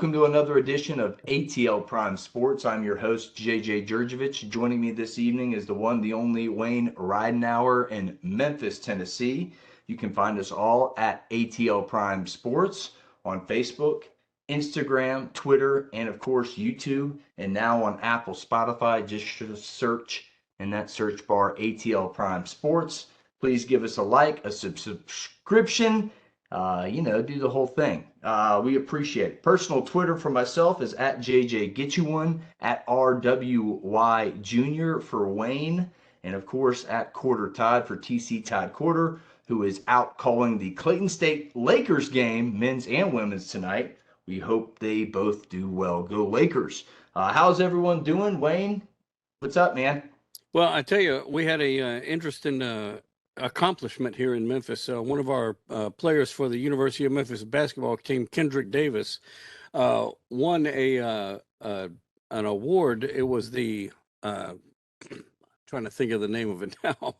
Welcome to another edition of ATL Prime Sports. I'm your host, Jurjevich. Joining me this evening is the one, the only Wayne Ridenauer in Memphis, Tennessee. You can find us all at ATL Prime Sports on Facebook, Instagram, Twitter, and of course YouTube, and now on Apple, Spotify. Just search in that search bar ATL Prime Sports. Please give us a like, a subscription. Do the whole thing. We appreciate it. Personal Twitter for myself is at JJGetYouOne, at RWY Jr. for Wayne, and of course at Corder Todd for TC Todd Corder, who is out calling the Clayton State Lakers game, men's and women's tonight. We hope they both do well. Go Lakers. How's everyone doing? Wayne, what's up, man? Well, I tell you, we had a interesting accomplishment here in Memphis. One of our players for the University of Memphis basketball team, Kendrick Davis, won an award. It was the trying to think of the name of it now.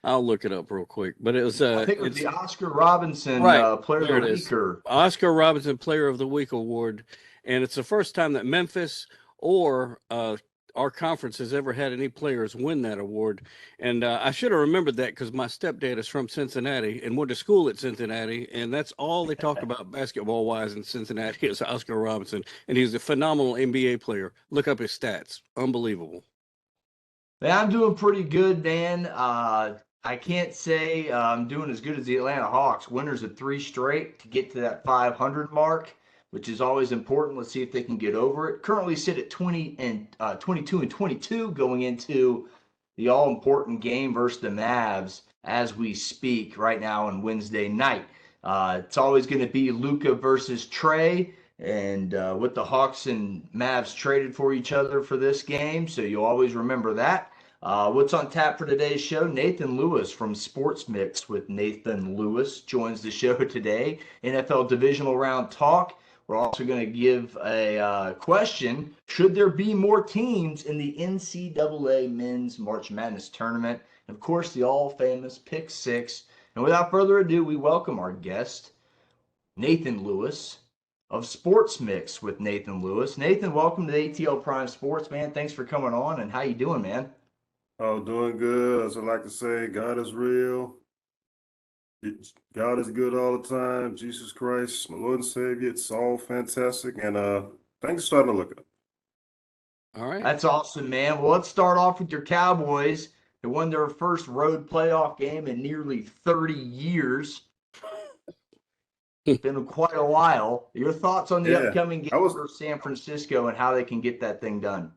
I'll look it up real quick. But it was I think it was the Oscar Robinson Player of the Week. Oscar Robinson Player of the Week award, and it's the first time that Memphis or our conference has ever had any players win that award. And I should have remembered that because my stepdad is from Cincinnati and went to school at Cincinnati. And that's all they talk about basketball-wise in Cincinnati is Oscar Robinson. And he's a phenomenal NBA player. Look up his stats. Unbelievable. Man, I'm doing pretty good, man. I can't say I'm doing as good as the Atlanta Hawks. Winners of 3 straight to get to that 500 mark, which is always important. Let's see if they can get over it. Currently sit at 22-22 going into the all-important game versus the Mavs as we speak right now on Wednesday night. It's always going to be Luka versus Trey, and what the Hawks and Mavs traded for each other for this game, so you'll always remember that. What's on tap for today's show? Nathan Lewis from Sports Mix with Nathan Lewis joins the show today. NFL Divisional Round Talk. We're also going to give a question. Should there be more teams in the NCAA Men's March Madness Tournament? And of course, the all-famous Pick 6. And without further ado, we welcome our guest, Nathan Lewis of Sports Mix with Nathan Lewis. Nathan, welcome to the ATL Prime Sports, man. Thanks for coming on, and how you doing, man? Oh, doing good. As I like to say, God is real. God is good all the time. Jesus Christ, my Lord and Savior. It's all fantastic. And things are starting to look up. All right. That's awesome, man. Well, let's start off with your Cowboys. They won their first road playoff game in nearly 30 years. It's been quite a while. Your thoughts on the upcoming game versus San Francisco and how they can get that thing done?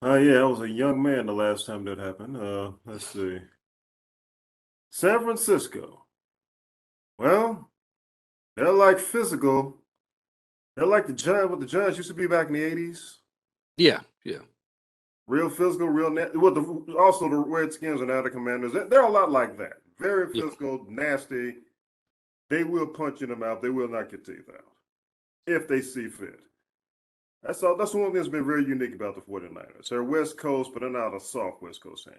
I was a young man the last time that happened. Let's see. San Francisco. Well, they're like physical. They're like the Giants, what the Giants used to be back in the 80s. Yeah. Real physical, real nasty. Well, also the Redskins and now the Commanders. They're a lot like that. Very physical, nasty. They will punch in the mouth. They will not get teeth out if they see fit. That's all. That's one thing that's been very unique about the 49ers. They're West Coast, but they're not a soft West Coast team.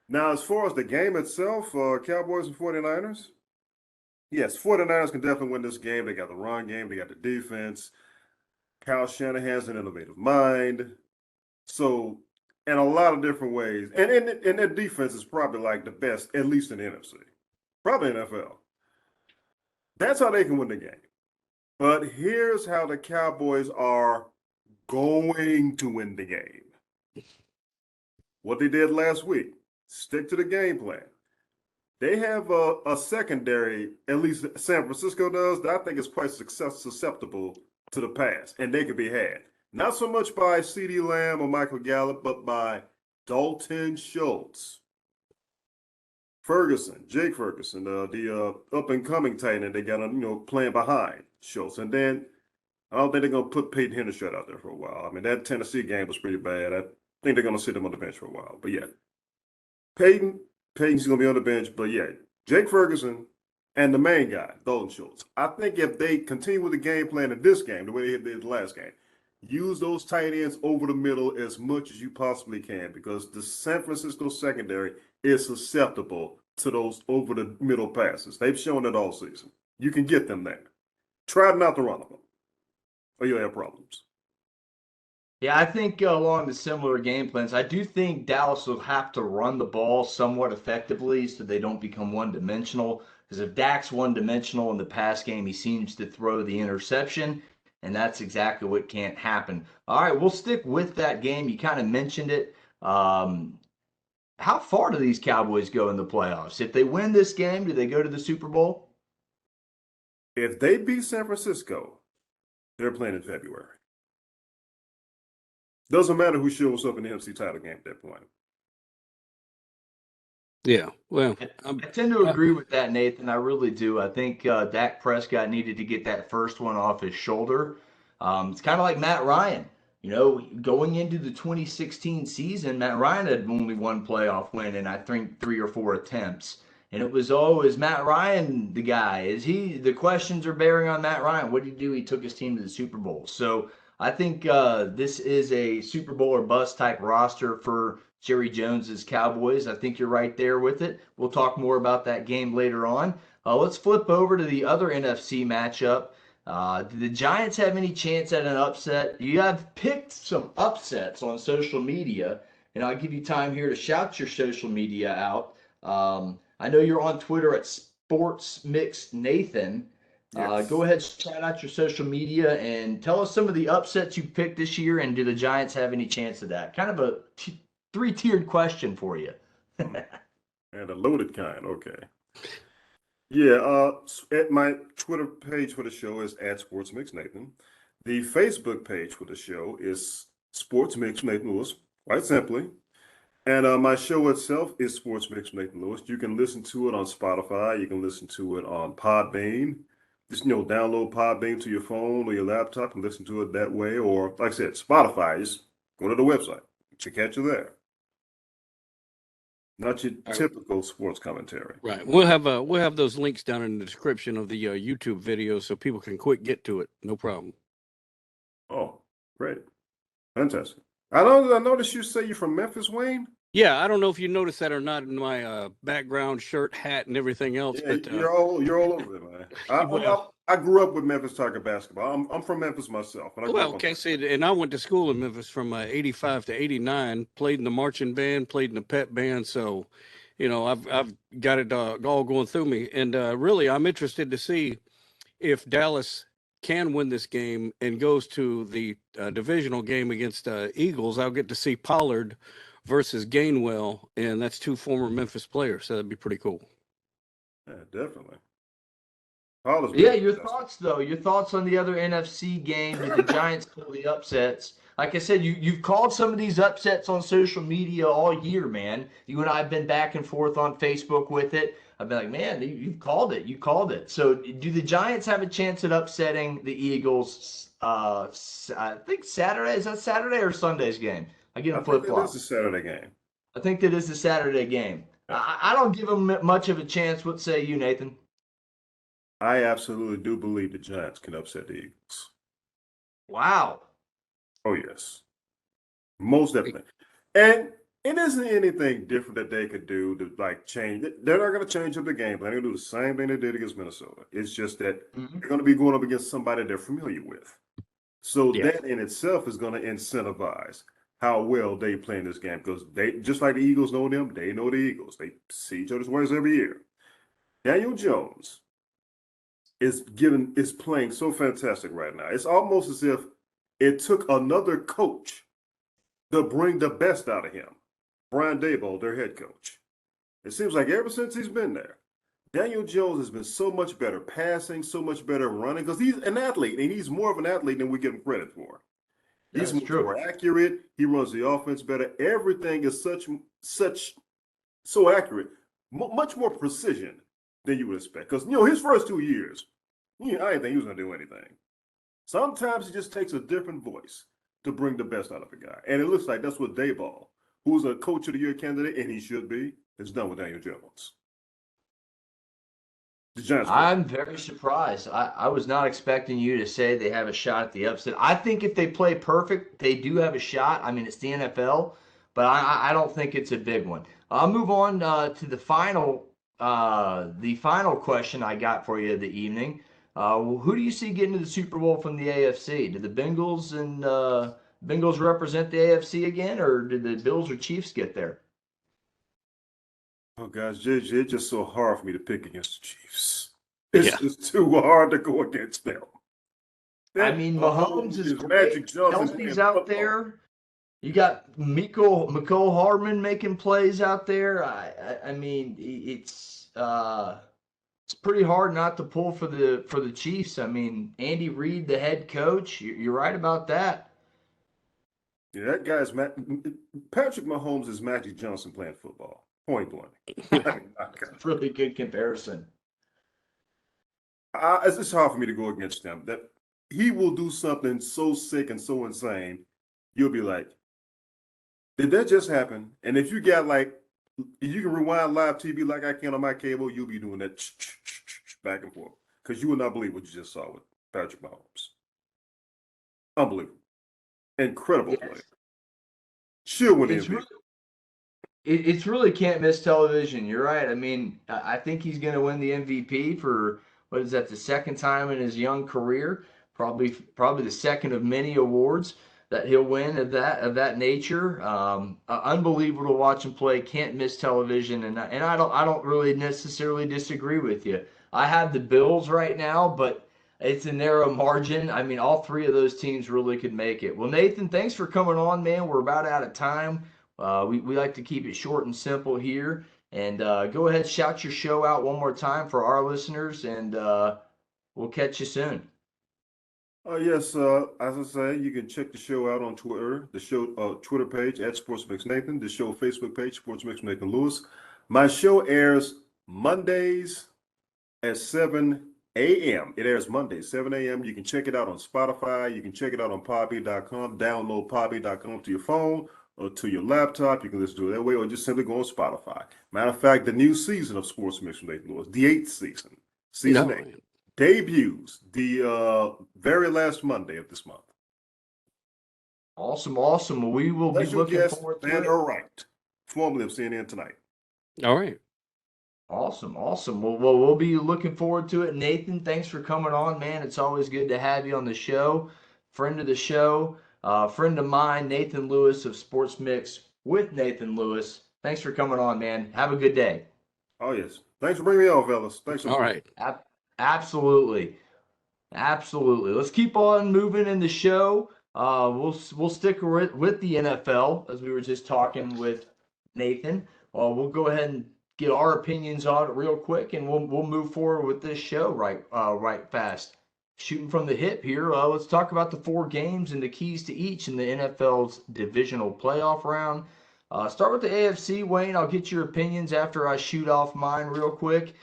Now, as far as the game itself, Cowboys and 49ers, yes, 49ers can definitely win this game. They got the run game. They got the defense. Kyle Shanahan's an innovative mind. So, in a lot of different ways. And their defense is probably like the best, at least in the NFC. Probably NFL. That's how they can win the game. But here's how the Cowboys are going to win the game. What they did last week. Stick to the game plan. They have a secondary, at least San Francisco does, that I think is quite susceptible to the pass, and they can be had. Not so much by CeeDee Lamb or Michael Gallup, but by Dalton Schultz. Jake Ferguson, the up-and-coming tight end they got, playing behind Schultz. And then I don't think they're going to put Peyton Hendershot out there for a while. I mean, that Tennessee game was pretty bad. I think they're going to sit him on the bench for a while. But, yeah, Peyton's going to be on the bench. But, yeah, Jake Ferguson and the main guy, Dalton Schultz. I think if they continue with the game plan in this game, the way they did the last game, use those tight ends over the middle as much as you possibly can because the San Francisco secondary is susceptible to those over the middle passes. They've shown it all season. You can get them there. Try not to run them, or you'll have problems. Yeah, I think along the similar game plans, I do think Dallas will have to run the ball somewhat effectively so they don't become one-dimensional. Because if Dak's one-dimensional in the pass game, he seems to throw the interception, and that's exactly what can't happen. All right, we'll stick with that game. You kind of mentioned it. How far do these Cowboys go in the playoffs? If they win this game, do they go to the Super Bowl? If they beat San Francisco, they're playing in February. Doesn't matter who shows up in the NFC title game at that point. Yeah, well, I tend to agree with that, Nathan. I really do. I think Dak Prescott needed to get that first one off his shoulder. It's kind of like Matt Ryan. You know, going into the 2016 season, Matt Ryan had only one playoff win in, I think, 3 or 4 attempts. And it was, oh, is Matt Ryan the guy? Is he? The questions are bearing on Matt Ryan. What did he do? He took his team to the Super Bowl. So I think this is a Super Bowl or bust type roster for Jerry Jones's Cowboys. I think you're right there with it. We'll talk more about that game later on. Let's flip over to the other NFC matchup. Do the Giants have any chance at an upset? You have picked some upsets on social media, and I'll give you time here to shout your social media out. I know you're on Twitter at SportsMixNathan. Yes. Go ahead, shout out your social media, and tell us some of the upsets you picked this year, and do the Giants have any chance of that? Kind of a three-tiered question for you. And a loaded kind, okay. Yeah, at my Twitter page for the show is at SportsMixNathan. The Facebook page for the show is Sports Mix Nathan Lewis, quite simply. And my show itself is Sports Mix Nathan Lewis. You can listen to it on Spotify. You can listen to it on Podbean. Just, download Podbean to your phone or your laptop and listen to it that way. Or, like I said, Spotify, just go to the website. You catch you there. Not your typical sports commentary. right. We'll have those links down in the description of the YouTube video so people can quick get to it. No problem. Oh, great. Fantastic. I noticed you say you're from Memphis, Wayne. Yeah, I don't know if you noticed that or not in my background, shirt, hat, and everything else. Yeah, but you're all over it, man. I grew up with Memphis Tiger basketball. I'm from Memphis myself. And I grew up okay, see, and I went to school in Memphis from 85 to 89, played in the marching band, played in the pep band. So, I've got it all going through me. And really, I'm interested to see if Dallas can win this game and goes to the divisional game against Eagles. I'll get to see Pollard versus Gainwell, and that's 2 former Memphis players. So that'd be pretty cool. Yeah, definitely. Yeah, your thoughts though. Your thoughts on the other NFC game. Did the Giants pull the upsets? Like I said, you've called some of these upsets on social media all year, man. You and I have been back and forth on Facebook with it. I've been like, man, you've called it. You called it. So do the Giants have a chance at upsetting the Eagles? I think Saturday. Is that Saturday or Sunday's game? I get a flip flop. It's a Saturday game. I think that is the Saturday game. I don't give them much of a chance. What say you, Nathan? I absolutely do believe the Giants can upset the Eagles. Wow. Oh, yes. Most definitely. And it isn't anything different that they could do to change. They're not going to change up the game plan. They're going to do the same thing they did against Minnesota. It's just that they're going to be going up against somebody they're familiar with. So that in itself is going to incentivize how well they play in this game, because they, just like the Eagles know them, they know the Eagles. They see each other's ways every year. Daniel Jones is playing so fantastic right now. It's almost as if it took another coach to bring the best out of him. Brian Daboll, their head coach. It seems like ever since he's been there, Daniel Jones has been so much better passing, so much better running, because he's an athlete, and he's more of an athlete than we give him credit for. He's more accurate. He runs the offense better. Everything is so accurate, much more precision than you would expect. Because his first 2 years, I didn't think he was going to do anything. Sometimes it just takes a different voice to bring the best out of a guy, and it looks like that's what Daboll, who's a Coach of the Year candidate, and he should be, is done with Daniel Jones. I'm very surprised. I was not expecting you to say they have a shot at the upset. I think if they play perfect, they do have a shot. I mean, it's the NFL, but I don't think it's a big one. I'll move on to the final question I got for you of the evening. Who do you see getting to the Super Bowl from the AFC? Do the Bengals and Bengals represent the AFC again, or did the Bills or Chiefs get there? Oh, guys, it's just so hard for me to pick against the Chiefs. Yeah. It's just too hard to go against them. I That mean, Mahomes Mahomes is is Magic great. Johnson Kelsey's playing out football. there. You got McCole Hardman making plays out there. I mean, it's pretty hard not to pull for the Chiefs. I mean, Andy Reid, the head coach, you're right about that. Yeah, that guy's Patrick Mahomes is Magic Johnson playing football. Point blank. It's a really good comparison. It's hard for me to go against them. That he will do something so sick and so insane, you'll be like, "Did that just happen?" And if you got like, you can rewind live TV like I can on my cable, you'll be doing that back and forth because you will not believe what you just saw with Patrick Mahomes. Unbelievable, incredible Yes. play. She'll win It's MVP. really, it's really can't miss television. You're right. I mean, I think he's going to win the MVP for what is that, the second time in his young career? Probably the second of many awards that he'll win of that nature. Unbelievable to watch him play. Can't miss television, and I don't really necessarily disagree with you. I have the Bills right now, but it's a narrow margin. I mean, all three of those teams really could make it. Well, Nathan, thanks for coming on, man. We're about out of time. We like to keep it short and simple here. And go ahead, shout your show out one more time for our listeners, and we'll catch you soon. Yes, as I say, you can check the show out on Twitter, the show Twitter page at SportsMix Nathan, the show Facebook page, SportsMix Nathan Lewis. My show airs Mondays at 7 a.m. It airs Mondays, 7 a.m. You can check it out on Spotify. You can check it out on Podbean.com. Download Podbean.com to your phone or to your laptop. You can listen to it that way or just simply go on Spotify. Matter of fact, the new season of Sports Mix with Nathan Lewis, the 8th season, season No. 8, debuts the very last Monday of this month. Awesome, awesome. Well, we will be Special looking guest, forward to Van it. Wright, formerly of CNN Tonight. All right. Awesome, awesome. Well, we'll be looking forward to it. Nathan, thanks for coming on, man. It's always good to have you on the show. Friend of the show, friend of mine, Nathan Lewis of Sports Mix with Nathan Lewis. Thanks for coming on, man. Have a good day. Oh, yes. Thanks for bringing me on, fellas. Thanks so much. All right. Absolutely. Absolutely. Let's keep on moving in the show. We'll stick with the NFL as we were just talking with Nathan. We'll go ahead and get our opinions on it real quick, and we'll move forward with this show right fast. Shooting from the hip here. Let's talk about the 4 games and the keys to each in the NFL's divisional playoff round. Start with the AFC, Wayne. I'll get your opinions after I shoot off mine real quick.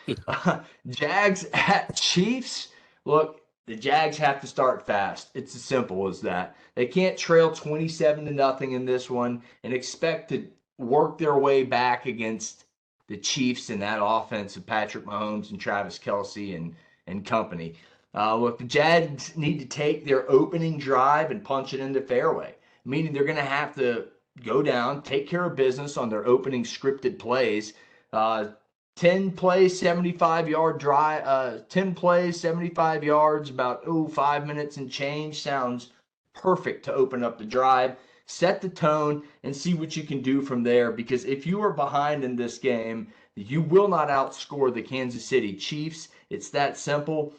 Jags at Chiefs. Look, the Jags have to start fast. It's as simple as that. They can't trail 27-0 in this one and expect to work their way back against the Chiefs and that offense of Patrick Mahomes and Travis Kelce and company. Look, the Jags need to take their opening drive and punch it into fairway, meaning they're going to have to go down, take care of business on their opening scripted plays. 10 plays, 75-yard drive, 10 plays, 75 yards, about 5 minutes and change sounds perfect to open up the drive. Set the tone and see what you can do from there, because if you are behind in this game, you will not outscore the Kansas City Chiefs. It's that simple.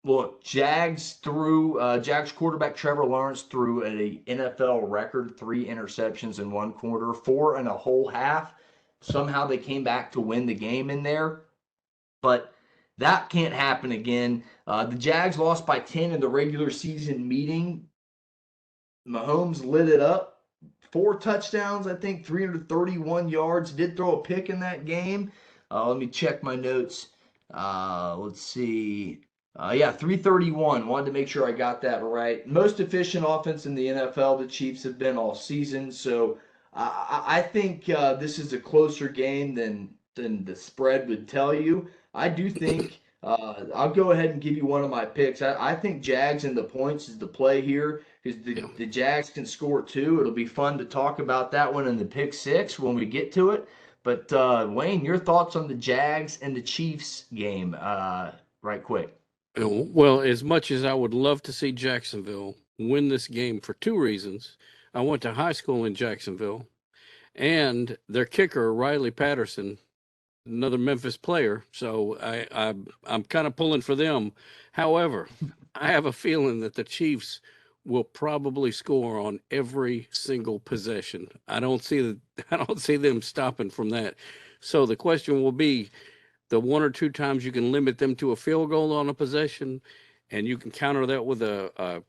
Look, Jags quarterback Trevor Lawrence threw an NFL record 3 interceptions in 1 quarter, 4 and a whole half. Somehow they came back to win the game in there, but that can't happen again. The Jags lost by 10 in the regular season meeting. Mahomes lit it up. 4 touchdowns, I think, 331 yards. Did throw a pick in that game. Let me check my notes. Let's see. 331. Wanted to make sure I got that right. Most efficient offense in the NFL the Chiefs have been all season. So I think this is a closer game than the spread would tell you. I do think I'll go ahead and give you one of my picks. I think Jags and the points is the play here, because the Jags can score 2. It'll be fun to talk about that one in the pick 6 when we get to it. But Wayne, your thoughts on the Jags and the Chiefs game, right quick? Well, as much as I would love to see Jacksonville win this game for two reasons, I went to high school in Jacksonville, and their kicker, Riley Patterson, another Memphis player. So I'm kind of pulling for them. However, I have a feeling that the Chiefs will probably score on every single possession. I don't see them stopping from that. So the question will be the one or two times you can limit them to a field goal on a possession, and you can counter that with a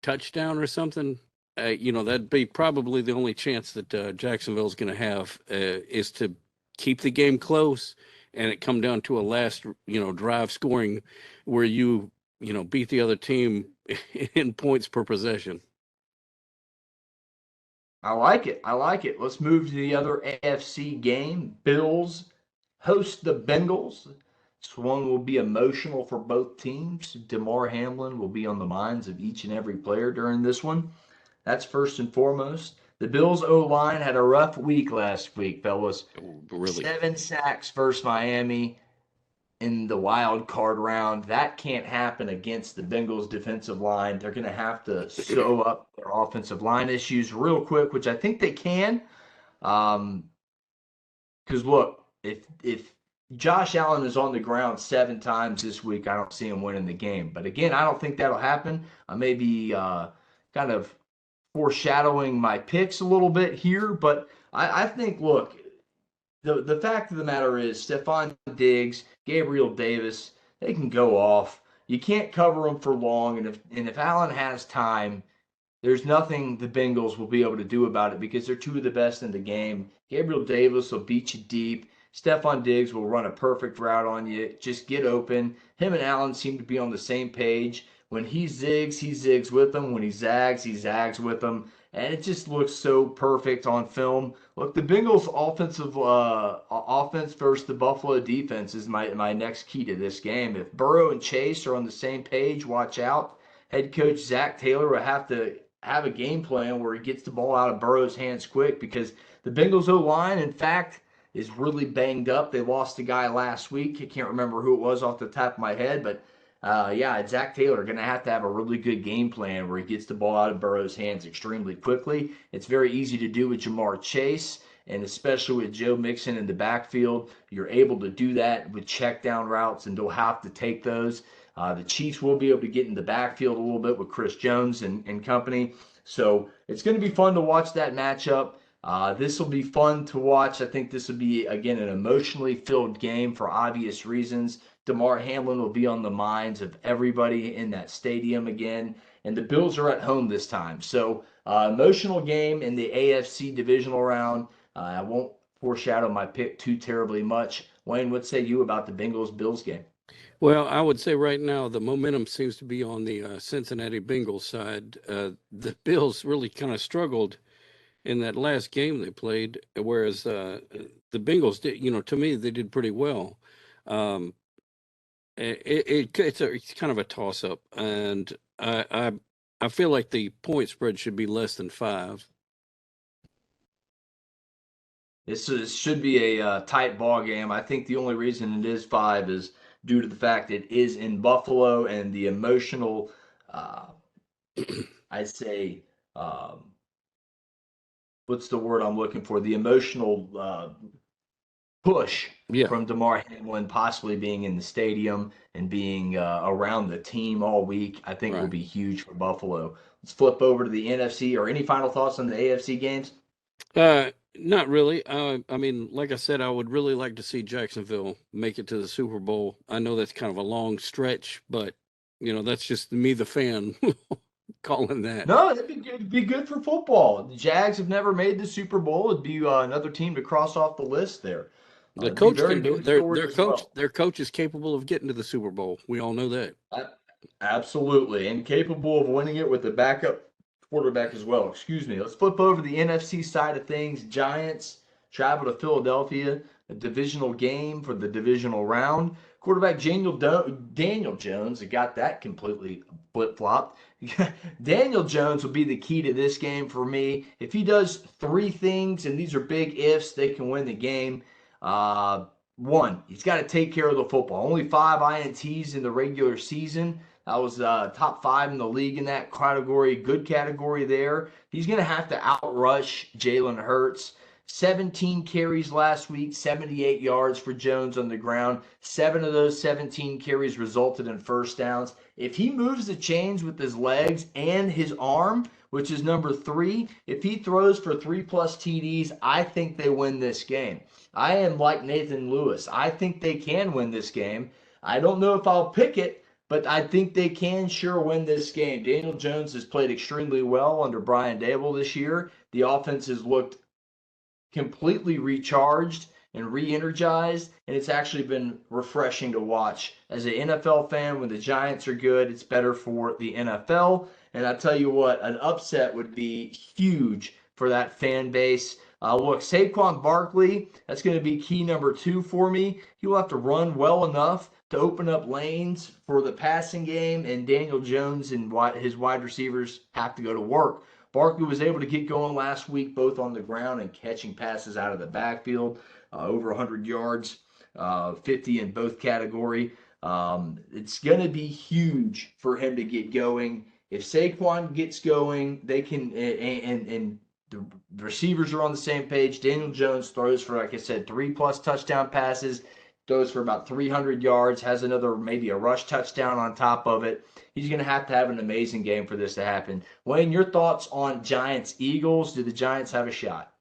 touchdown or something. That'd be probably the only chance that Jacksonville's going to have is to keep the game close and it come down to a last, drive scoring where you beat the other team in points per possession. I like it. I like it. Let's move to the other AFC game. Bills host the Bengals. This one will be emotional for both teams. Damar Hamlin will be on the minds of each and every player during this one. That's first and foremost. The Bills O-line had a rough week last week, fellas. Really? 7 sacks versus Miami in the wild card round. That can't happen against the Bengals defensive line. They're going to have to sew up their offensive line issues real quick, which I think they can. Because look, if Josh Allen is on the ground 7 times this week, I don't see him winning the game. But again, I don't think that'll happen. I may be kind of foreshadowing my picks a little bit here, but I think, look, the fact of the matter is Stephon Diggs, Gabriel Davis, they can go off. You can't cover them for long, and if Allen has time, there's nothing the Bengals will be able to do about it because they're two of the best in the game. Gabriel Davis will beat you deep. Stephon Diggs will run a perfect route on you. Just get open. Him and Allen seem to be on the same page. When he zigs with them. When he zags with them. And it just looks so perfect on film. Look, the Bengals' offense versus the Buffalo defense is my next key to this game. If Burrow and Chase are on the same page, watch out. Head coach Zach Taylor will have to have a game plan where he gets the ball out of Burrow's hands quick because the Bengals O-line, in fact, is really banged up. They lost a guy last week. I can't remember who it was off the top of my head, but Zach Taylor going to have a really good game plan where he gets the ball out of Burrow's hands extremely quickly. It's very easy to do with Jamar Chase, and especially with Joe Mixon in the backfield. You're able to do that with check down routes, and they'll have to take those. The Chiefs will be able to get in the backfield a little bit with Chris Jones and company. So it's going to be fun to watch that matchup. This will be fun to watch. I think this will be, again, an emotionally filled game for obvious reasons. Damar Hamlin will be on the minds of everybody in that stadium again. And the Bills are at home this time. So emotional game in the AFC divisional round. I won't foreshadow my pick too terribly much. Wayne, what say you about the Bengals-Bills game? Well, I would say right now the momentum seems to be on the Cincinnati Bengals side. The Bills really kind of struggled in that last game they played, whereas the Bengals did. To me, they did pretty well. Um, it's kind of a toss up, and I feel like the point spread should be less than 5. This should be a tight ball game. I think the only reason it is 5 is due to the fact it is in Buffalo and the emotional, uh, I'd say, what's the word I'm looking for? The emotional push Yeah, from Damar Hamlin possibly being in the stadium and being around the team all week, I think will right. be huge for Buffalo. Let's flip over to the NFC. Or any final thoughts on the AFC games? Not really. I mean, like I said, I would really like to see Jacksonville make it to the Super Bowl. I know that's kind of a long stretch, but that's just me, the fan, calling that. No, it'd be good for football. The Jags have never made the Super Bowl. It'd be another team to cross off the list there. The It'd be coach very can do good it. Their story their as coach well. their coach is capable of getting to the Super Bowl. We all know that. Absolutely, and capable of winning it with the backup quarterback as well. Excuse me. Let's flip over the NFC side of things. Giants travel to Philadelphia, a divisional game for the divisional round. Quarterback Daniel Jones, I got that completely flip flopped. Daniel Jones will be the key to this game for me. If he does 3 things, and these are big ifs, they can win the game. Uh, one, he's got to take care of the football. Only 5 INTs in the regular season. That was top 5 in the league in that category. Good category there. He's going to have to outrush Jalen Hurts. 17 carries last week, 78 yards for Jones on the ground. 7 of those 17 carries resulted in first downs. If he moves the chains with his legs and his arm, which is number 3, if he throws for 3+ TDs, I think they win this game. I am like Nathan Lewis. I think they can win this game. I don't know if I'll pick it, but I think they can sure win this game. Daniel Jones has played extremely well under Brian Daboll this year. The offense has looked completely recharged and re-energized, and it's actually been refreshing to watch. As an NFL fan, when the Giants are good, it's better for the NFL. And I tell you what, an upset would be huge for that fan base. Look, Saquon Barkley, that's going to be key number 2 for me. He will have to run well enough to open up lanes for the passing game, and Daniel Jones and his wide receivers have to go to work. Barkley was able to get going last week, both on the ground and catching passes out of the backfield, over 100 yards, 50 in both category. It's going to be huge for him to get going. If Saquon gets going, they can, and the receivers are on the same page. Daniel Jones throws for, like I said, 3+ touchdown passes, throws for about 300 yards, has another maybe a rush touchdown on top of it. He's going to have an amazing game for this to happen. Wayne, your thoughts on Giants-Eagles? Do the Giants have a shot?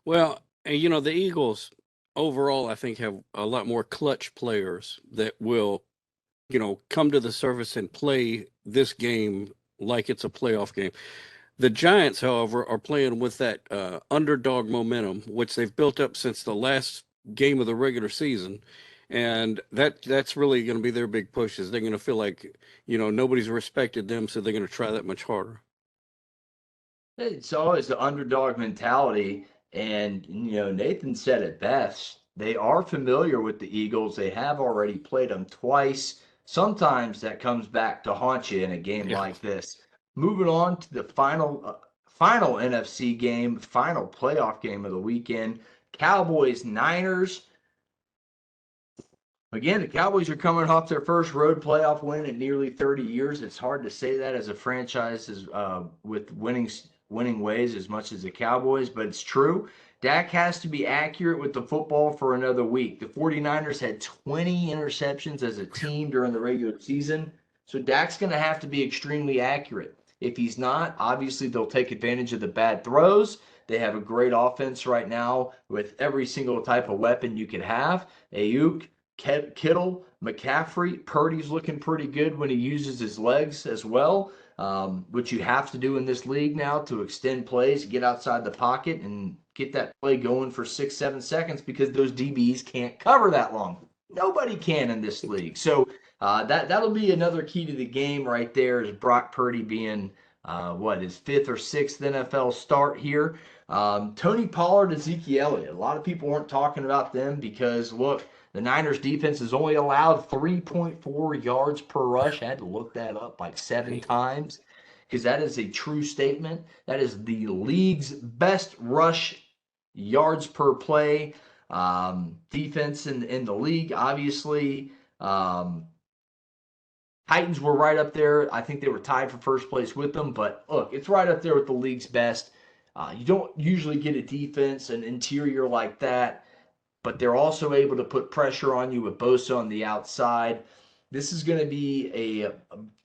Well, the Eagles overall, I think, have a lot more clutch players that will, come to the surface and play this game like it's a playoff game. The Giants, however, are playing with that underdog momentum, which they've built up since the last game of the regular season. And that's really going to be their big push, is they're going to feel like, nobody's respected them, so they're going to try that much harder. It's always the underdog mentality. And, Nathan said it best. They are familiar with the Eagles. They have already played them twice. Sometimes that comes back to haunt you in a game like this. Moving on to the final NFC game, final playoff game of the weekend, Cowboys-Niners. Again, the Cowboys are coming off their first road playoff win in nearly 30 years. It's hard to say that as a franchise with winning ways as much as the Cowboys, but it's true. Dak has to be accurate with the football for another week. The 49ers had 20 interceptions as a team during the regular season, so Dak's going to have to be extremely accurate. If he's not, obviously they'll take advantage of the bad throws. They have a great offense right now with every single type of weapon you could have. Ayuk, Kittle, McCaffrey, Purdy's looking pretty good when he uses his legs as well, which you have to do in this league now to extend plays, get outside the pocket, and get that play going for 6-7 seconds, because those DBs can't cover that long. Nobody can in this league. So that'll be another key to the game right there, is Brock Purdy being, his 5th or 6th NFL start here. Tony Pollard, Ezekiel Elliott. A lot of people weren't talking about them because, look, the Niners defense has only allowed 3.4 yards per rush. I had to look that up like 7 times because that is a true statement. That is the league's best rush yards per play defense in the league, obviously. Titans were right up there. I think they were tied for first place with them, but look, it's right up there with the league's best. You don't usually get a defense, an interior like that, but they're also able to put pressure on you with Bosa on the outside. This is going to be a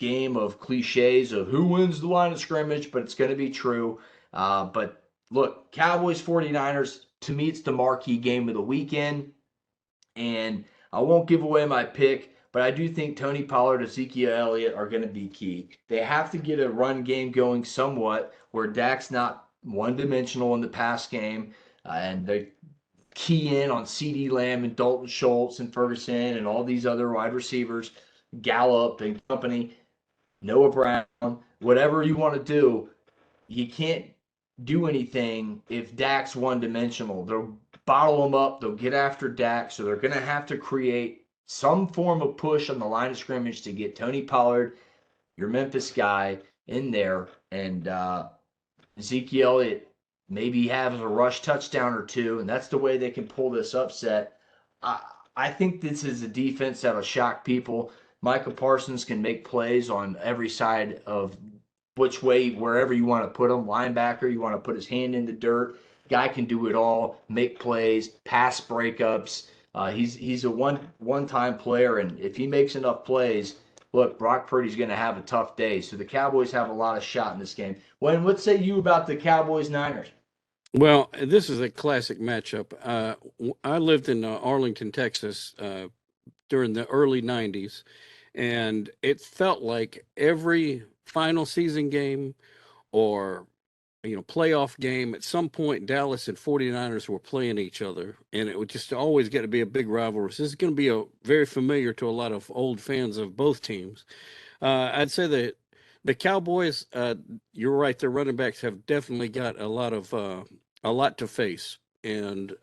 game of cliches of who wins the line of scrimmage, but it's going to be true. But look, Cowboys 49ers, to me, it's the marquee game of the weekend. And I won't give away my pick, but I do think Tony Pollard, Ezekiel Elliott are going to be key. They have to get a run game going somewhat where Dak's not one-dimensional in the pass game, and they key in on CeeDee Lamb and Dalton Schultz and Ferguson and all these other wide receivers, Gallup and company, Noah Brown, whatever you want to do. You can't do anything if Dak's one-dimensional. They'll bottle him up. They'll get after Dak, so they're going to have to create some form of push on the line of scrimmage to get Tony Pollard, your Memphis guy, in there, and Ezekiel Elliott maybe have a rush touchdown or two, and that's the way they can pull this upset. I think this is a defense that'll shock people. Micah Parsons can make plays on every side of which way, wherever you want to put him. Linebacker, you want to put his hand in the dirt. Guy can do it all, make plays, pass breakups. He's a one-time player, and if he makes enough plays, look, Brock Purdy's going to have a tough day. So the Cowboys have a lot of shot in this game. Wayne, what say you about the Cowboys-Niners? Well, this is a classic matchup. I lived in Arlington, Texas during the early 90s, and it felt like every final season game or playoff game, at some point Dallas and 49ers were playing each other, and it would just always get to be a big rivalry. So this is going to be very familiar to a lot of old fans of both teams. I'd say that the Cowboys, you're right, their running backs have definitely got a lot to face, and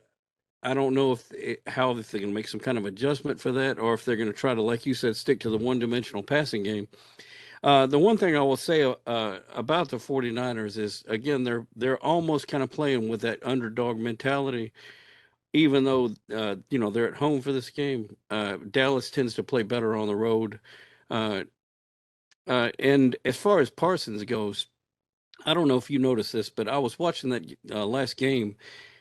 I don't know if they're going to make some kind of adjustment for that, or if they're going to try to, like you said, stick to the one-dimensional passing game. The one thing I will say about the 49ers is, again, they're almost kind of playing with that underdog mentality, even though they're at home for this game. Dallas tends to play better on the road, and as far as Parsons goes, I don't know if you noticed this, but I was watching that last game,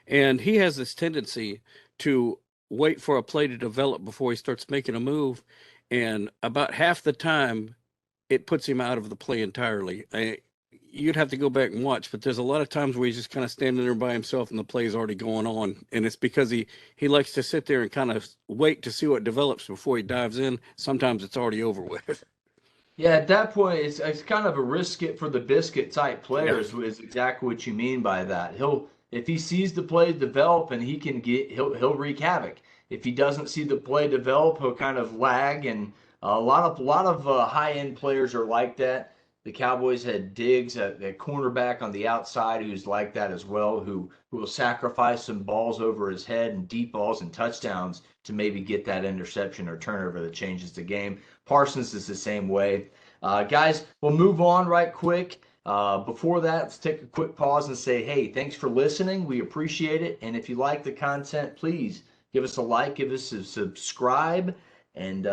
and he has this tendency to wait for a play to develop before he starts making a move, and about half the time it puts him out of the play entirely. You'd have to go back and watch, but there's a lot of times where he's just kind of standing there by himself and the play's already going on. And it's because he likes to sit there and kind of wait to see what develops before he dives in. Sometimes it's already over with. Yeah, at that point, it's kind of a risk it for the biscuit type Yeah. players, is exactly what you mean by that. If he sees the play develop and he'll wreak havoc. If he doesn't see the play develop, he'll kind of lag, and a lot of high end players are like that. The Cowboys had Diggs at cornerback on the outside, who's like that as well, who will sacrifice some balls over his head and deep balls and touchdowns to maybe get that interception or turnover that changes the game. Parsons is the same way. Guys, we'll move on right quick. Before that, let's take a quick pause and say, hey, thanks for listening. We appreciate it. And if you like the content, please give us a like, give us a subscribe, and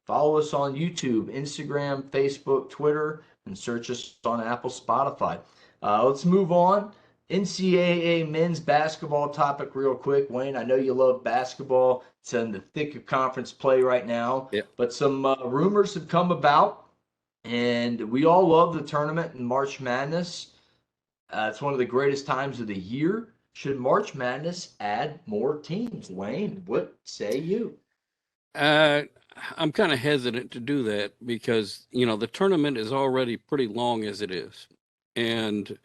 follow us on YouTube, Instagram, Facebook, Twitter, and search us on Apple, Spotify. Let's move on. NCAA men's basketball topic real quick. Wayne, I know you love basketball. It's in the thick of conference play right now. Yep. But some rumors have come about, and we all love the tournament in March Madness. It's one of the greatest times of the year. Should March Madness add more teams? Wayne, what say you? I'm kind of hesitant to do that because, the tournament is already pretty long as it is. And,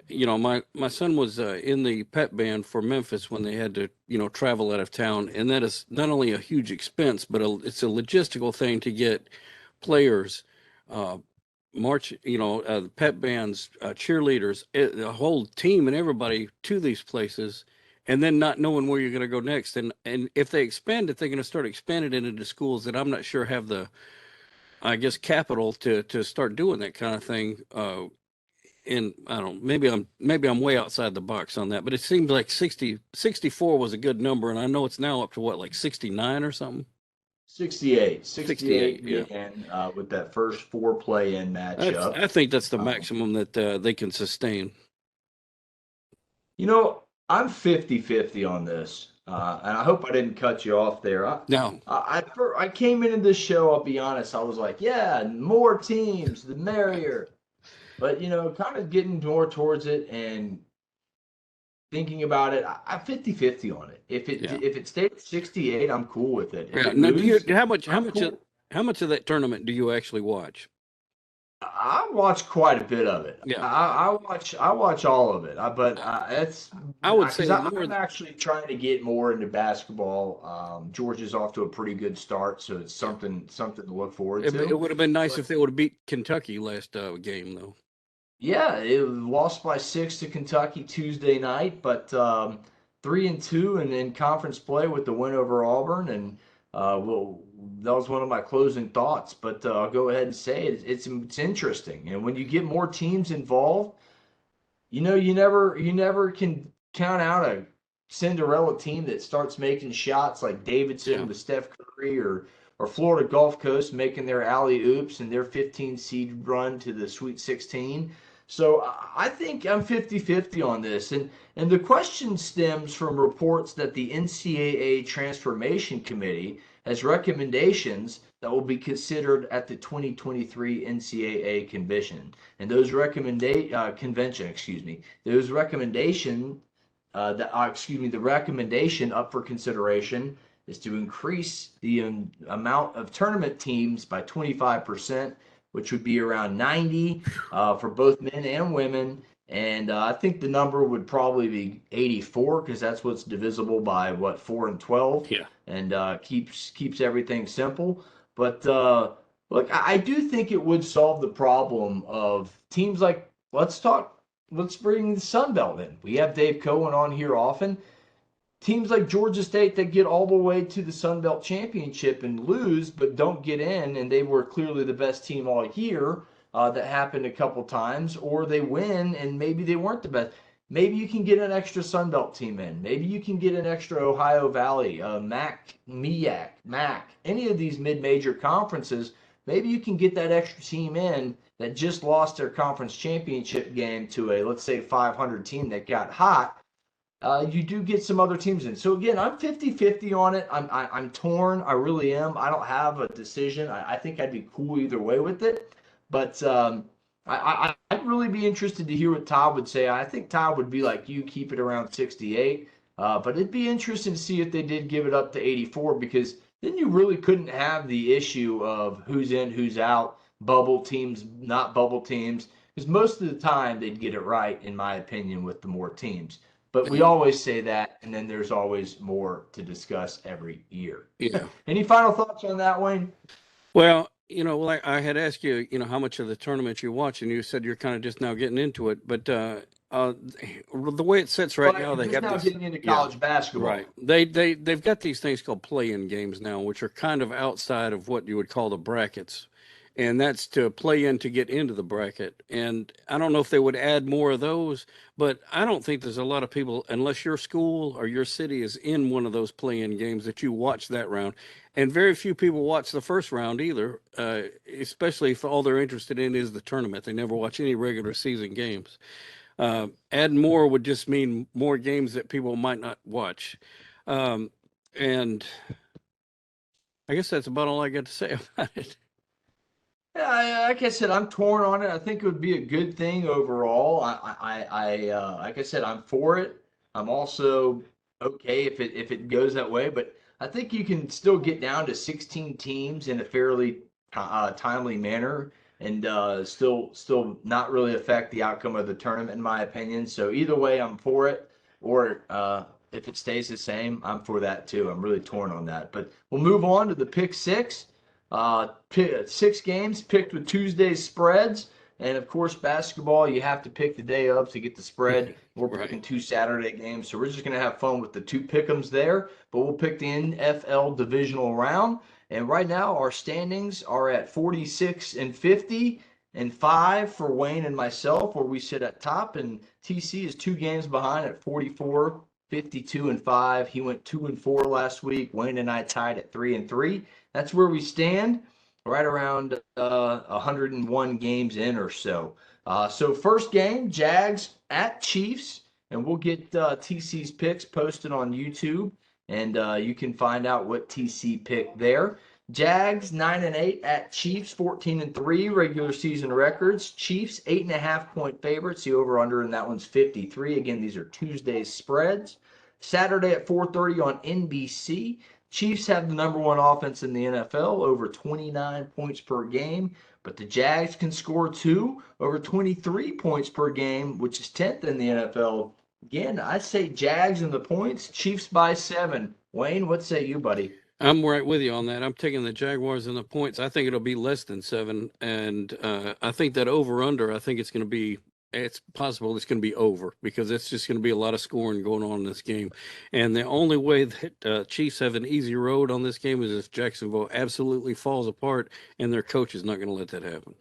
my son was in the pep band for Memphis when they had to, travel out of town. And that is not only a huge expense, but it's a logistical thing to get players, the pep bands, cheerleaders, the whole team and everybody to these places, and then not knowing where you're going to go next. And if they expand it, they're going to start expanding it into schools that I'm not sure have the, I guess, capital to start doing that kind of thing. And I don't, maybe I'm way outside the box on that, but it seems like 64 was a good number. And I know it's now up to what, like 69 or something? 68 yeah. again, with that first 4 play-in matchup. I think that's the maximum that they can sustain. I'm 50-50 on this, and I hope I didn't cut you off there. No. I came into this show, I'll be honest, I was like, yeah, more teams, the merrier. But, kind of getting more towards it and thinking about it, I'm 50-50 on it. If it stayed at 68, I'm cool with it. Yeah. Now, how much of that tournament do you actually watch? I watch quite a bit of it. Yeah. I watch all of it. I would say I'm actually trying to get more into basketball. Georgia's off to a pretty good start, so it's something to look forward to. It would have been nice if they would have beat Kentucky last game, though. Yeah, it lost by 6 to Kentucky Tuesday night, but 3-2 and in conference play with the win over Auburn, and that was one of my closing thoughts. But I'll go ahead and say it's interesting, and when you get more teams involved, you never can count out a Cinderella team that starts making shots like Davidson Yeah. with Steph Curry or Florida Gulf Coast making their alley oops and their 15 seed run to the Sweet 16. So I think I'm 50-50 on this. And the question stems from reports that the NCAA Transformation Committee has recommendations that will be considered at the 2023 NCAA convention. And those those recommendation the recommendation up for consideration is to increase the amount of tournament teams by 25%, which would be around 90 for both men and women. And I think the number would probably be 84 because that's what's divisible by 4 and 12, Yeah. and keeps everything simple. But look, I do think it would solve the problem of teams like let's bring the Sun Belt in. We have Dave Cohen on here often. Teams like Georgia State that get all the way to the Sun Belt Championship and lose, but don't get in, and they were clearly the best team all year. That happened a couple times, or they win and maybe they weren't the best. Maybe you can get an extra Sun Belt team in. Maybe you can get an extra Ohio Valley, MAC, any of these mid-major conferences. Maybe you can get that extra team in that just lost their conference championship game to a, let's say, 500 team that got hot. You do get some other teams in. So again, I'm 50-50 on it. I'm torn. I really am. I don't have a decision. I think I'd be cool either way with it. But I'd really be interested to hear what Todd would say. I think Todd would be like you, keep it around 68. But it'd be interesting to see if they did give it up to 84, because then you really couldn't have the issue of who's in, who's out, bubble teams, not bubble teams, because most of the time they'd get it right, in my opinion, with the more teams. But we always say that, and then there's always more to discuss every year. Yeah. Any final thoughts on that, Wayne? Well, like I had asked you, how much of the tournament you watch, and you said you're kind of just now getting into it. But the way it sits right now, they just have now this, getting into college basketball. right. They've got these things called play-in games now, which are kind of outside of what you would call the brackets. And that's to play in to get into the bracket. And I don't know if they would add more of those, but I don't think there's a lot of people, unless your school or your city is in one of those play-in games, that you watch that round. And very few people watch the first round either, especially if all they're interested in is the tournament. They never watch any regular season games. Add more would just mean more games that people might not watch. And I guess that's about all I got to say about it. Yeah, like I said, I'm torn on it. I think it would be a good thing overall. Like I said, I'm for it. I'm also okay if it goes that way, but I think you can still get down to 16 teams in a fairly timely manner, and still not really affect the outcome of the tournament, in my opinion. So either way, I'm for it. Or if it stays the same, I'm for that too. I'm really torn on that. But we'll move on to the pick six. 6 games picked with Tuesday's spreads. And of course, basketball, you have to pick the day of to get the spread. We're picking 2 Saturday games. So we're just going to have fun with the 2 pick'ems there. But we'll pick the NFL divisional round. And right now, our standings are at 46 and 50 and 5 for Wayne and myself, where we sit at top. And TC is 2 games behind at 44, 52 and 5. He went 2 and 4 last week. Wayne and I tied at 3 and 3. That's where we stand, right around 101 games in or so. So first game, Jags at Chiefs, and we'll get TC's picks posted on YouTube, and you can find out what TC picked there. Jags 9-8 at Chiefs 14-3 regular season records. Chiefs 8.5-point favorites. The over/under in that one's 53. Again, these are Tuesday's spreads. Saturday at 4:30 on NBC. Chiefs have the number 1 offense in the NFL, over 29 points per game, but the Jags can score 2, over 23 points per game, which is 10th in the NFL. Again, I say Jags in the points, Chiefs by 7. Wayne, what say you, buddy? I'm right with you on that. I'm taking the Jaguars in the points. I think it'll be less than 7, and I think that over/under, I think it's possible it's going to be over, because it's just going to be a lot of scoring going on in this game. And the only way that Chiefs have an easy road on this game is if Jacksonville absolutely falls apart, and their coach is not going to let that happen.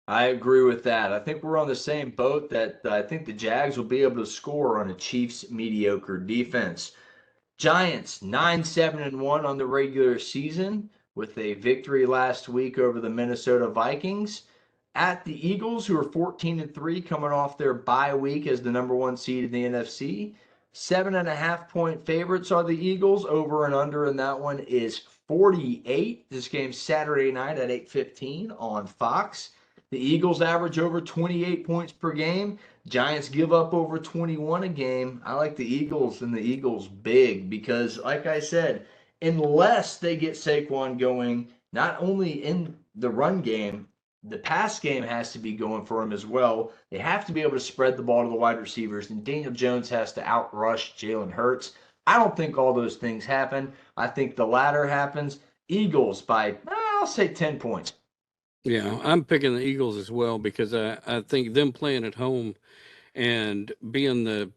I agree with that. I think we're on the same boat that I think the Jags will be able to score on a Chiefs mediocre defense. Giants 9-7-1 on the regular season with a victory last week over the Minnesota Vikings. At the Eagles, who are 14-3, coming off their bye week as the number one seed in the NFC. 7.5-point favorites are the Eagles. Over and under in that one is 48. This game's Saturday night at 8:15 on Fox. The Eagles average over 28 points per game. Giants give up over 21 a game. I like the Eagles and the Eagles big because, like I said, unless they get Saquon going, not only in the run game, the pass game has to be going for them as well. They have to be able to spread the ball to the wide receivers, and Daniel Jones has to outrush Jalen Hurts. I don't think all those things happen. I think the latter happens. Eagles by, I'll say 10 points. Yeah, I'm picking the Eagles as well because I think them playing at home and being the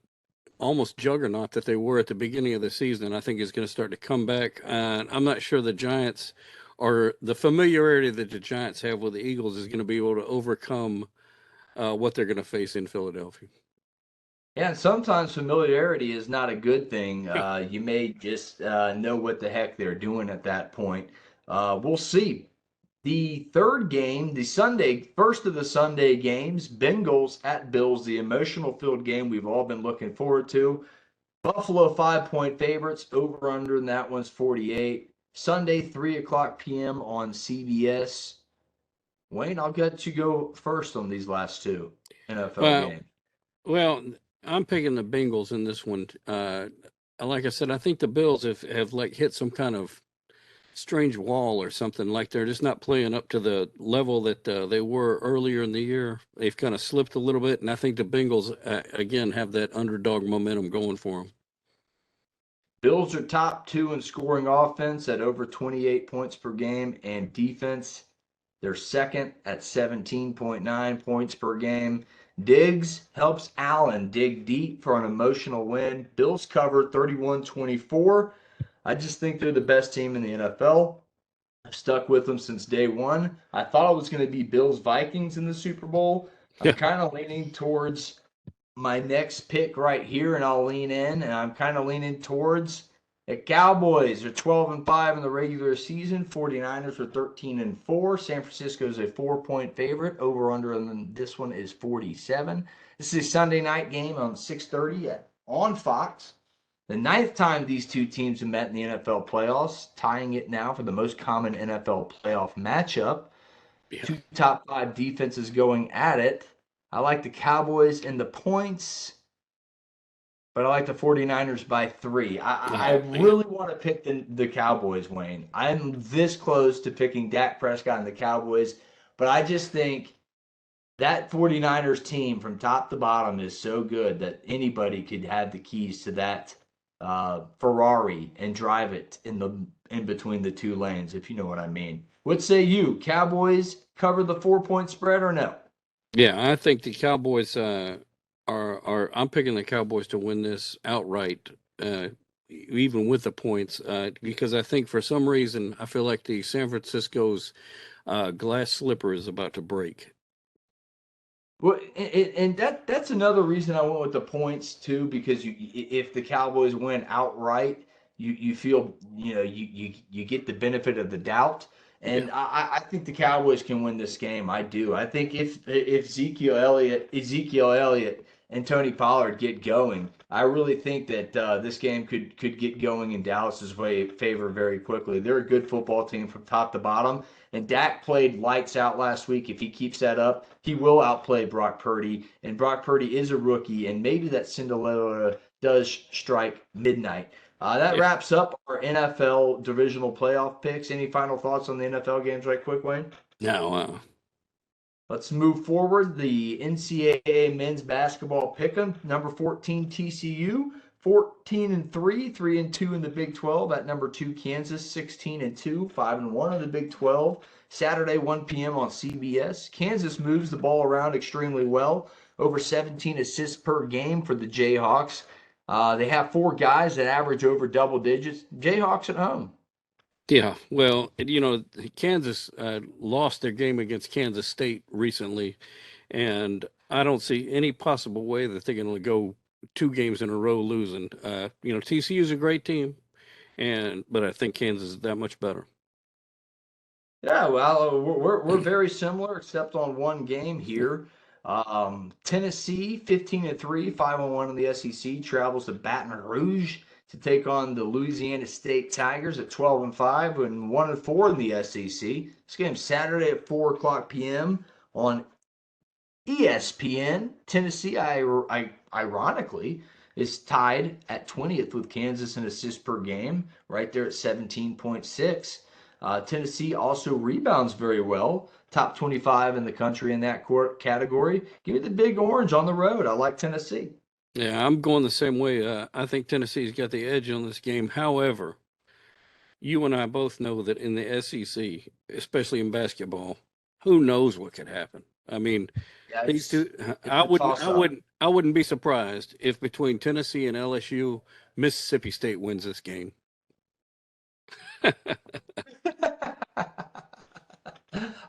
almost juggernaut that they were at the beginning of the season, I think is going to start to come back. I'm not sure the Giants or the familiarity that the Giants have with the Eagles is going to be able to overcome what they're going to face in Philadelphia. Yeah, and sometimes familiarity is not a good thing. Yeah. You may just know what the heck they're doing at that point. We'll see. The third game, the Sunday, first of the Sunday games, Bengals at Bills, the emotional filled game we've all been looking forward to. Buffalo 5-point favorites, over under, and that one's 48. Sunday, 3 o'clock p.m. on CBS. Wayne, I'll get you go first on these last two NFL games. Well, I'm picking the Bengals in this one. Like I said, I think the Bills have like hit some kind of strange wall or something. Like they're just not playing up to the level that they were earlier in the year. They've kind of slipped a little bit, and I think the Bengals again have that underdog momentum going for them. Bills are top two in scoring offense at over 28 points per game, and defense, they're second at 17.9 points per game. Diggs helps Allen dig deep for an emotional win. Bills cover 31-24. I just think they're the best team in the NFL. I've stuck with them since day one. I thought it was going to be Bills Vikings in the Super Bowl. I'm kind of leaning towards my next pick right here, and I'll lean in, and I'm kind of leaning towards the Cowboys are 12-5 in the regular season. 49ers are 13-4. San Francisco is a 4-point favorite. Over under and this one is 47. This is a Sunday night game on 6:30 on Fox. The ninth time these two teams have met in the NFL playoffs, tying it now for the most common NFL playoff matchup. Yeah. Two top five defenses going at it. I like the Cowboys in the points, but I like the 49ers by 3. I really want to pick the Cowboys, Wayne. I'm this close to picking Dak Prescott and the Cowboys, but I just think that 49ers team from top to bottom is so good that anybody could have the keys to that Ferrari and drive it in between the two lanes, if you know what I mean. What say you? Cowboys cover the 4-point spread or no? Yeah, I think the Cowboys are. I'm picking the Cowboys to win this outright, even with the points, because I think for some reason I feel like the San Francisco's glass slipper is about to break. Well, and that's another reason I went with the points too, because if the Cowboys win outright, you feel you get the benefit of the doubt, and Yeah. I think the Cowboys can win this game. I do. I think if Ezekiel Elliott and Tony Pollard get going, I really think that this game could get going in Dallas's favor very quickly. They're a good football team from top to bottom. And Dak played lights out last week. If he keeps that up, he will outplay Brock Purdy. And Brock Purdy is a rookie, and maybe that Cinderella does strike midnight. That wraps up our NFL divisional playoff picks. Any final thoughts on the NFL games right quick, Wayne? No. Let's move forward. The NCAA men's basketball pick'em, number 14 TCU, 14-3, 3-2 in the Big 12. At number 2 Kansas, 16-2, 5-1 in the Big 12. Saturday, 1 p.m. on CBS. Kansas moves the ball around extremely well, over 17 assists per game for the Jayhawks. They have 4 guys that average over double digits. Jayhawks at home. Yeah, well, Kansas lost their game against Kansas State recently, and I don't see any possible way that they're going to go 2 games in a row losing. TCU is a great team, but I think Kansas is that much better. Yeah, well, we're very similar except on one game here. Tennessee, 15-3, 5-1 in the SEC, travels to Baton Rouge to take on the Louisiana State Tigers at 12-5 and 1-4 in the SEC. This game Saturday at 4 o'clock p.m. on ESPN. Tennessee, ironically, is tied at 20th with Kansas in assists per game, right there at 17.6. Tennessee also rebounds very well, top 25 in the country in that category. Give me the Big Orange on the road. I like Tennessee. Yeah, I'm going the same way. I think Tennessee's got the edge on this game. However, you and I both know that in the SEC, especially in basketball, who knows what could happen. I mean, Yeah, these two, it's a toss-up. I wouldn't be surprised if between Tennessee and LSU, Mississippi State wins this game.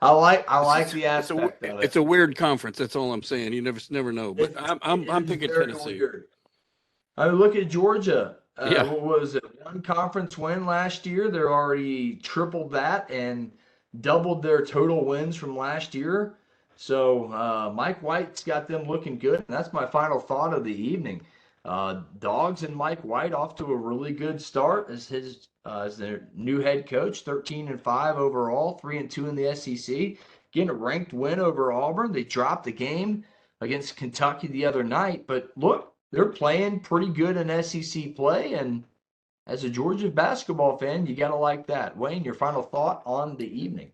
I like the aspect of it. It's a weird conference. That's all I'm saying. You never know. But I'm picking Tennessee. Weird. I mean, look at Georgia. Yeah. What was it? One conference win last year. They're already tripled that and doubled their total wins from last year. So Mike White's got them looking good. And that's my final thought of the evening. Dogs and Mike White off to a really good start as their new head coach, 13-5 overall, 3-2 in the SEC. Getting a ranked win over Auburn. They dropped the game against Kentucky the other night, but look, they're playing pretty good in SEC play, and as a Georgia basketball fan, you gotta like that. Wayne, your final thought on the evening?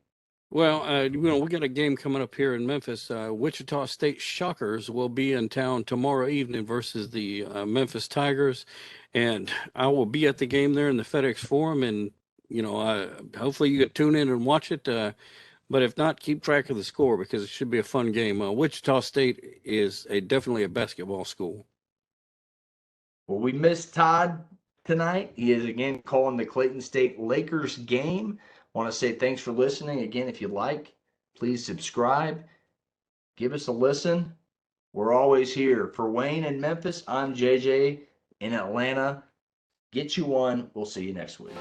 Well, we got a game coming up here in Memphis. Wichita State Shockers will be in town tomorrow evening versus the Memphis Tigers, and I will be at the game there in the FedEx Forum. And hopefully you can tune in and watch it. But if not, keep track of the score because it should be a fun game. Wichita State is definitely a basketball school. Well, we missed Todd tonight. He is again calling the Clayton State Lakers game. Want to say thanks for listening. Again, if you like, please subscribe. Give us a listen. We're always here. For Wayne in Memphis, I'm JJ in Atlanta. Get you one. We'll see you next week.